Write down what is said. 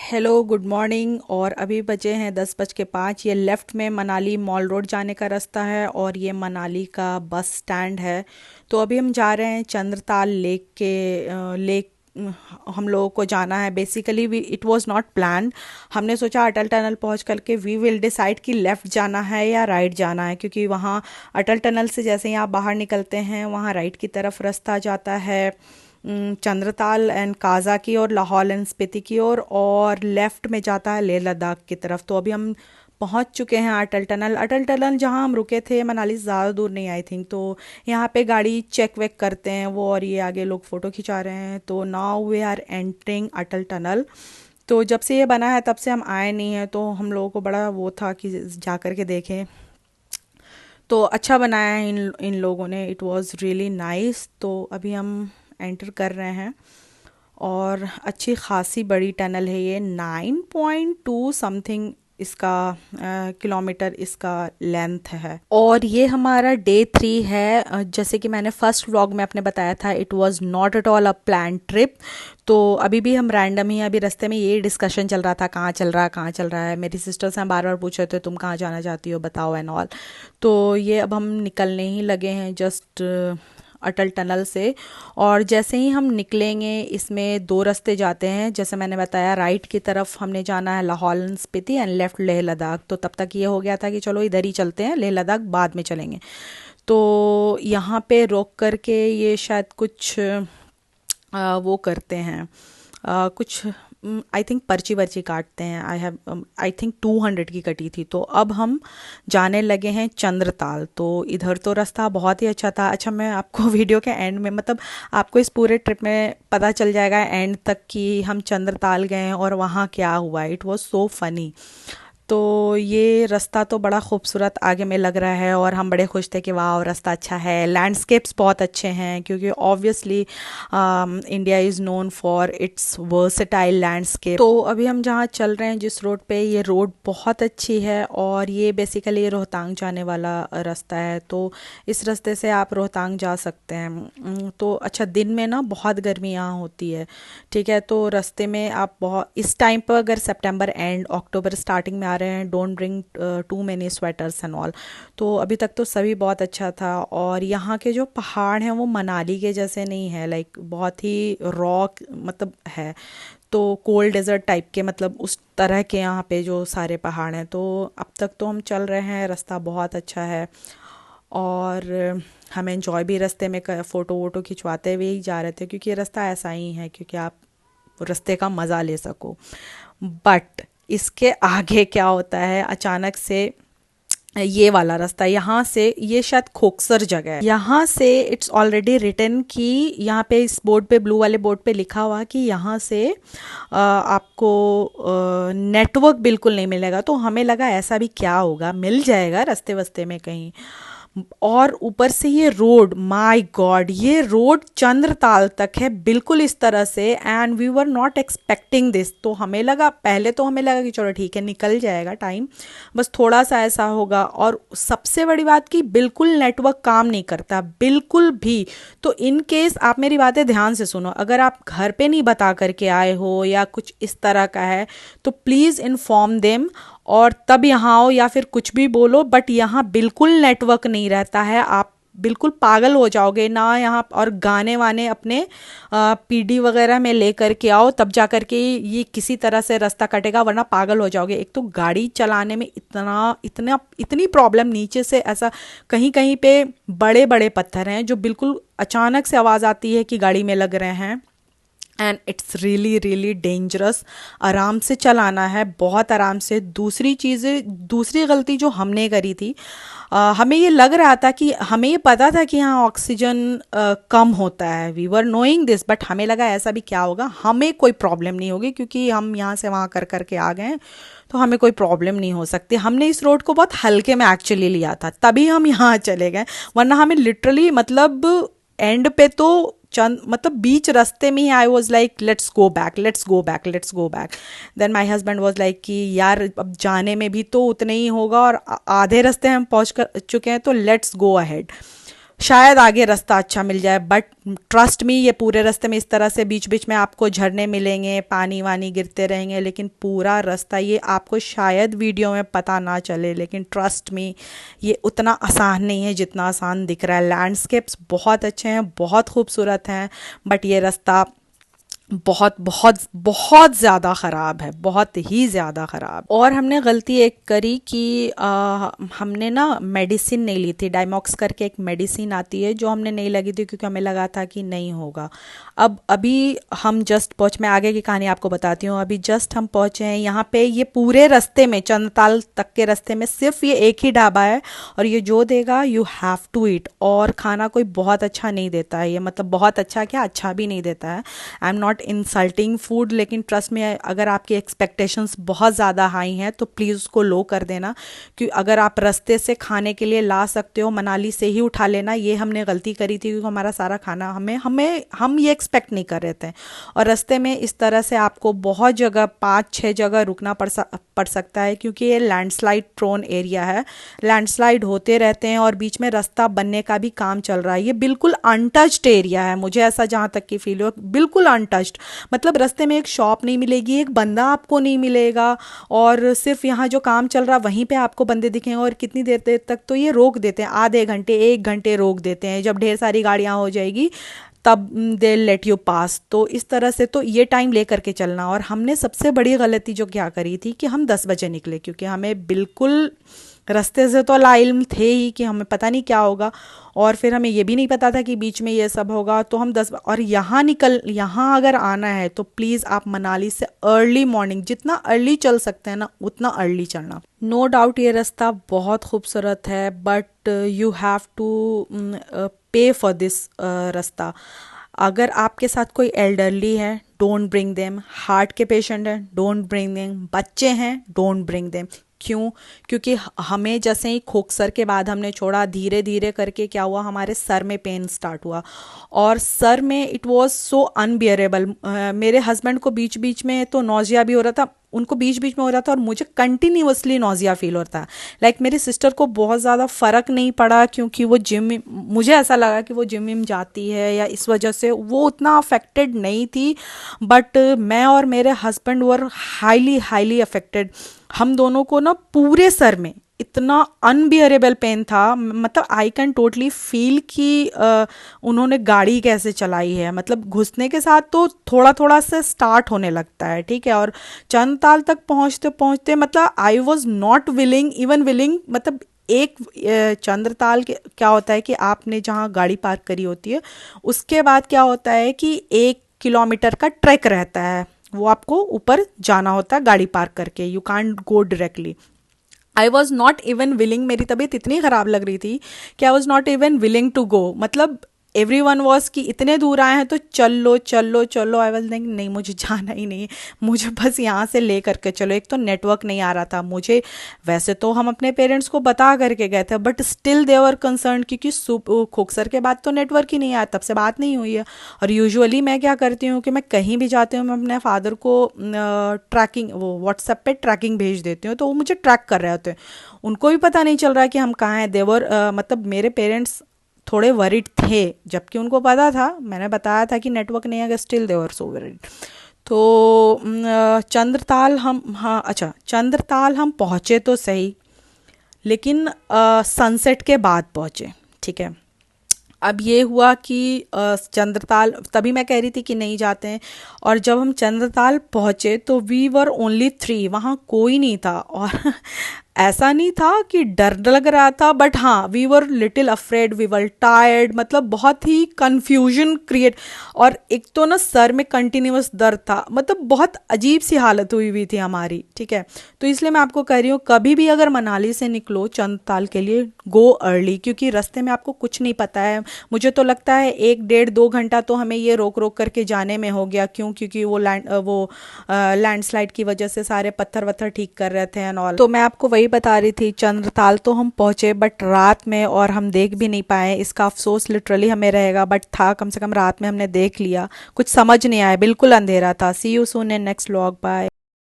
Hello good morning. और अभी बजे हैं 10:05। ये लेफ़्ट में मनाली मॉल रोड जाने का रास्ता है और ये मनाली का बस स्टैंड है। तो अभी हम जा रहे हैं चंद्रताल लेक के लेक हम लोगों को जाना है। Basically we it was not plan. हमने सोचा अटल टनल पहुंच करके वी विल डिसाइड कि लेफ़्ट जाना है या राइट जाना है, क्योंकि वहाँ अटल टनल से जैसे ही आप बाहर निकलते हैं वहाँ राइट की तरफ रास्ता जाता है चंद्रताल एंड काज़ा की और लाहौल एंड स्पीति की ओर, और लेफ़्ट में जाता है लेह लद्दाख की तरफ। तो अभी हम पहुंच चुके हैं अटल टनल जहां हम रुके थे मनाली से ज़्यादा दूर नहीं, आई थिंक। तो यहाँ पे गाड़ी चेक वेक करते हैं वो, और ये आगे लोग फ़ोटो खिंचा रहे हैं। तो now we are entering Atal tunnel. तो जब से ये बना है तब से हम आए नहीं हैं, तो हम लोगों को बड़ा वो था कि जा कर के देखें। तो अच्छा बनाया है इन इन लोगों ने, इट वाज रियली नाइस। तो अभी हम एंटर कर रहे हैं और अच्छी खासी बड़ी टनल है ये, 9.2 समथिंग इसका किलोमीटर इसका लेंथ है। और ये हमारा डे 3 है। जैसे कि मैंने फर्स्ट व्लॉग में आपने बताया था, it was not at all a plan trip. तो अभी भी हम रैंडम ही, अभी रास्ते में ये डिस्कशन चल रहा था कहाँ चल रहा है कहाँ चल रहा है। मेरी सिस्टर से हम बार बार पूछ रहे थे तुम कहाँ जाना चाहती हो बताओ एंड ऑल। तो ये अब हम निकलने ही लगे हैं जस्ट अटल टनल से। और जैसे ही हम निकलेंगे इसमें दो रास्ते जाते हैं, जैसे मैंने बताया राइट की तरफ हमने जाना है Lahaul and Spiti and left Leh Ladakh. तो तब तक ये हो गया था कि चलो इधर ही चलते हैं, लेह लद्दाख बाद में चलेंगे। तो यहाँ पे रोक करके ये शायद कुछ वो करते हैं, कुछ आई थिंक पर्ची वर्ची काटते हैं। आई थिंक 200 की कटी थी। तो अब हम जाने लगे हैं चंद्रताल। तो इधर तो रास्ता बहुत ही अच्छा था। अच्छा, मैं आपको वीडियो के एंड में, मतलब आपको इस पूरे ट्रिप में पता चल जाएगा एंड तक कि हम चंद्रताल गए हैं और वहाँ क्या हुआ। It was so funny. तो ये रास्ता तो बड़ा खूबसूरत आगे में लग रहा है और हम बड़े खुश थे कि वाह रास्ता अच्छा है, लैंडस्केप्स बहुत अच्छे हैं, क्योंकि obviously India is known for its versatile landscape. तो अभी हम जहाँ चल रहे हैं जिस रोड पे, ये रोड बहुत अच्छी है और ये बेसिकली रोहतांग जाने वाला रास्ता है। तो इस रास्ते से आप रोहतांग जा सकते हैं। तो अच्छा, दिन में ना बहुत गर्मी यहाँ होती है, ठीक है। तो रास्ते में आप बहुत इस टाइम पर, अगर सितंबर एंड अक्टूबर स्टार्टिंग में आ रहे हैं, don't bring too many sweaters and all. तो अभी तक तो सभी बहुत अच्छा था। और यहाँ के जो पहाड़ हैं वो मनाली के जैसे नहीं है, लाइक बहुत ही रॉक मतलब है। तो कोल्ड डेजर्ट टाइप के, मतलब उस तरह के यहाँ पे जो सारे पहाड़ हैं। तो अब तक तो हम चल रहे हैं, रास्ता बहुत अच्छा है। और हम एंजॉय भी रास्ते में फ़ोटो वोटो खिंचवाते हुए ही जा रहे थे, क्योंकि ये रास्ता ऐसा ही है क्योंकि आप रास्ते का मज़ा ले सको। बट इसके आगे क्या होता है, अचानक से ये वाला रास्ता, यहाँ से, ये शायद खोकसर जगह है, यहाँ से इट्स ऑलरेडी रिटन कि यहाँ पे इस बोर्ड पे, ब्लू वाले बोर्ड पे लिखा हुआ कि यहाँ से आपको नेटवर्क बिल्कुल नहीं मिलेगा। तो हमें लगा ऐसा भी क्या होगा, मिल जाएगा रास्ते वस्ते में कहीं। और ऊपर से ये रोड, माय गॉड, ये रोड चंद्रताल तक है बिल्कुल इस तरह से, and we were not expecting this. तो हमें लगा, पहले तो हमें लगा कि चलो ठीक है निकल जाएगा टाइम, बस थोड़ा सा ऐसा होगा। और सबसे बड़ी बात कि बिल्कुल नेटवर्क काम नहीं करता बिल्कुल भी। तो इन केस आप मेरी बातें ध्यान से सुनो, अगर आप घर पे नहीं बता करके आए हो या कुछ इस तरह का है तो प्लीज़ इन्फॉर्म देम और तब यहाँ आओ, या फिर कुछ भी बोलो। बट यहाँ बिल्कुल नेटवर्क नहीं रहता है, आप बिल्कुल पागल हो जाओगे ना यहाँ। और गाने वाने अपने पीडी वगैरह में ले करके आओ, तब जा कर के ये किसी तरह से रास्ता कटेगा, वरना पागल हो जाओगे। एक तो गाड़ी चलाने में इतना इतना इतनी प्रॉब्लम, नीचे से ऐसा कहीं कहीं पे बड़े बड़े पत्थर हैं जो बिल्कुल अचानक से आवाज़ आती है कि गाड़ी में लग रहे हैं, and it's really really dangerous. आराम से चलाना है, बहुत आराम से। दूसरी चीज़ें, दूसरी गलती जो हमने करी थी, हमें ये लग रहा था कि, हमें ये पता था कि यहाँ ऑक्सीजन कम होता है, we were knowing this, but हमें लगा ऐसा भी क्या होगा, हमें कोई प्रॉब्लम नहीं होगी क्योंकि हम यहाँ से वहाँ कर कर के आ गए हैं, तो हमें कोई प्रॉब्लम नहीं हो सकती। हमने इस रोड को बहुत हल्के में एक्चुअली लिया था, तभी हम यहाँ चले गए, वरना हमें लिटरली, मतलब एंड पे तो चंद, मतलब बीच रास्ते में ही I was like let's go back, let's go back, let's go back. Then my husband was like कि यार अब जाने में भी तो उतने ही होगा और आधे रास्ते हम पहुंच कर चुके हैं, तो लेट्स गो अहेड। शायद आगे रास्ता अच्छा मिल जाए, बट ट्रस्ट मी, ये पूरे रास्ते में इस तरह से बीच बीच में आपको झरने मिलेंगे, पानी वानी गिरते रहेंगे, लेकिन पूरा रास्ता ये आपको शायद वीडियो में पता ना चले, लेकिन ट्रस्ट मी ये उतना आसान नहीं है जितना आसान दिख रहा है। लैंडस्केप्स बहुत अच्छे हैं, बहुत खूबसूरत हैं, बट ये रास्ता बहुत बहुत बहुत ज़्यादा ख़राब है, बहुत ही ज़्यादा ख़राब। और हमने गलती एक करी कि हमने ना मेडिसिन नहीं ली थी, डायमॉक्स करके एक मेडिसिन आती है जो हमने नहीं लगी थी, क्योंकि हमें लगा था कि नहीं होगा। अब अभी हम जस्ट पहुँच, मैं आगे की कहानी आपको बताती हूँ। अभी जस्ट हम पहुँचे हैं यहाँ पे, ये पूरे रास्ते में चंद्रताल तक के रास्ते में सिर्फ ये एक ही ढाबा है, और ये जो देगा यू हैव टू ईट। और खाना कोई बहुत अच्छा नहीं देता है ये, मतलब बहुत अच्छा क्या, अच्छा भी नहीं देता है। I am not insulting food, लेकिन ट्रस्ट में अगर आपकी एक्सपेक्टेशंस बहुत ज़्यादा हाई हैं तो प्लीज़ उसको लो कर देना, कि अगर आप रास्ते से खाने के लिए ला सकते हो मनाली से ही उठा लेना। ये हमने गलती करी थी, क्योंकि हमारा सारा खाना हम ये एक्सपेक्ट नहीं कर रहे थे। और रास्ते में इस तरह से आपको बहुत जगह, 5-6 जगह रुकना पड़ सकता है, क्योंकि ये लैंडस्लाइड प्रोन एरिया है, लैंडस्लाइड होते रहते हैं, और बीच में रास्ता बनने का भी काम चल रहा है। ये बिल्कुल अनटच्ड एरिया है, मुझे ऐसा जहाँ तक की फील हो, बिल्कुल अनटच्ड। मतलब रास्ते में एक शॉप नहीं मिलेगी, एक बंदा आपको नहीं मिलेगा, और सिर्फ यहाँ जो काम चल रहा वहीं पे आपको बंदे दिखेंगे। और कितनी देर देर तक तो ये रोक देते हैं, आधे घंटे 1 घंटे रोक देते हैं, जब ढेर सारी गाड़ियाँ हो जाएगी तब दे लेट यू पास। तो इस तरह से तो ये टाइम ले करके चलना। और हमने सबसे बड़ी गलती जो क्या करी थी कि हम 10 बजे निकले, क्योंकि हमें बिल्कुल रास्ते से तो लाइल्म थे ही कि हमें पता नहीं क्या होगा, और फिर हमें ये भी नहीं पता था कि बीच में ये सब होगा। तो हम और यहाँ अगर आना है तो प्लीज़ आप मनाली से अर्ली मॉर्निंग, जितना अर्ली चल सकते हैं ना उतना अर्ली चलना। नो डाउट ये रास्ता बहुत खूबसूरत है, बट यू हैव टू पे फॉर दिस रास्ता। अगर आपके साथ कोई एल्डरली है, डोंट ब्रिंग देम। हार्ट के पेशेंट हैं, डोंट ब्रिंग देम। बच्चे हैं, डोंट ब्रिंग देम। क्यों? क्योंकि हमें जैसे ही खोखसर के बाद हमने छोड़ा, धीरे धीरे करके क्या हुआ, हमारे सर में पेन स्टार्ट हुआ, और सर में इट वाज सो अनबियरेबल। मेरे हस्बैंड को बीच बीच में तो नौजिया भी हो रहा था, उनको बीच बीच में हो रहा था, और मुझे कंटिन्यूअसली नौजिया फील होता है। लाइक मेरी सिस्टर को बहुत ज़्यादा फ़र्क नहीं पड़ा, क्योंकि वो जिम, मुझे ऐसा लगा कि वो जिम विम जाती है या इस वजह से वो उतना अफेक्टेड नहीं थी, बट मैं और मेरे हस्बैंड वर हाईली हाईली अफेक्टेड। हम दोनों को ना पूरे सर में इतना अनबियरेबल पेन था, मतलब आई कैन टोटली फील कि उन्होंने गाड़ी कैसे चलाई है। मतलब घुसने के साथ तो थोड़ा थोड़ा से स्टार्ट होने लगता है, ठीक है, और चंद्रताल तक पहुंचते पहुंचते मतलब आई was not willing, even willing, मतलब एक चंद्रताल के क्या होता है कि आपने जहाँ गाड़ी पार्क करी होती है उसके बाद क्या होता है कि 1 किलोमीटर का ट्रैक रहता है, वो आपको ऊपर जाना होता है गाड़ी पार्क करके, you can't go directly. I was not even willing, मेरी तबीयत इतनी ख़राब लग रही थी कि I was not even willing to go. मतलब एवरी वन वॉज कि इतने दूर आए हैं तो चल लो चल लो चल लो। आई वॉज लाइक नहीं, मुझे जाना ही नहीं है, मुझे बस यहाँ से ले करके चलो। एक तो नेटवर्क नहीं आ रहा था मुझे, वैसे तो हम अपने पेरेंट्स को बता करके गए थे, but still they were concern, क्योंकि खोखसर के बाद तो नेटवर्क ही नहीं आया, तब से बात नहीं हुई है। और यूजुअली मैं क्या करती हूँ कि मैं कहीं भी जाती हूँ, मैं अपने फादर को ट्रैकिंग, वो व्हाट्सएप पे ट्रैकिंग भेज देती हूँ, तो वो मुझे ट्रैक कर रहे होते हैं। उनको भी पता नहीं चल रहा है कि हम कहाँ हैं। देवर मतलब मेरे पेरेंट्स थोड़े वरिड थे, जबकि उनको पता था, मैंने बताया था कि नेटवर्क नहीं है, स्टिल देवर सो वरिड। तो चंद्रताल हम, हाँ अच्छा, चंद्रताल हम पहुँचे तो सही, लेकिन सनसेट के बाद पहुँचे, ठीक है। अब ये हुआ कि चंद्रताल, तभी मैं कह रही थी कि नहीं जाते हैं, और जब हम चंद्रताल पहुँचे तो वी वर ओनली 3, वहाँ कोई नहीं था। और ऐसा नहीं था कि डर लग रहा था, बट हाँ we were little afraid, we were tired, मतलब बहुत ही कंफ्यूजन क्रिएट। और एक तो ना सर में कंटिन्यूस दर्द था, मतलब बहुत अजीब सी हालत हुई हुई थी हमारी, ठीक है। तो इसलिए मैं आपको कह रही हूँ, कभी भी अगर मनाली से निकलो चंद्रताल के लिए, गो अर्ली, क्योंकि रास्ते में आपको कुछ नहीं पता है। मुझे तो लगता है 1-1.5-2 घंटा तो हमें ये रोक रोक करके जाने में हो गया। क्यों? क्योंकि वो लैंडस्लाइड की वजह से सारे पत्थर वत्थर ठीक कर रहे थे एंड ऑल। तो मैं आपको वही बता रही थी, चंद्रताल तो हम पहुंचे बट रात में, और हम देख भी नहीं पाए, इसका अफसोस लिटरली हमें रहेगा, बट था कम से कम रात में हमने देख लिया। कुछ समझ नहीं आया, बिल्कुल अंधेरा था। See you soon in next vlog, bye.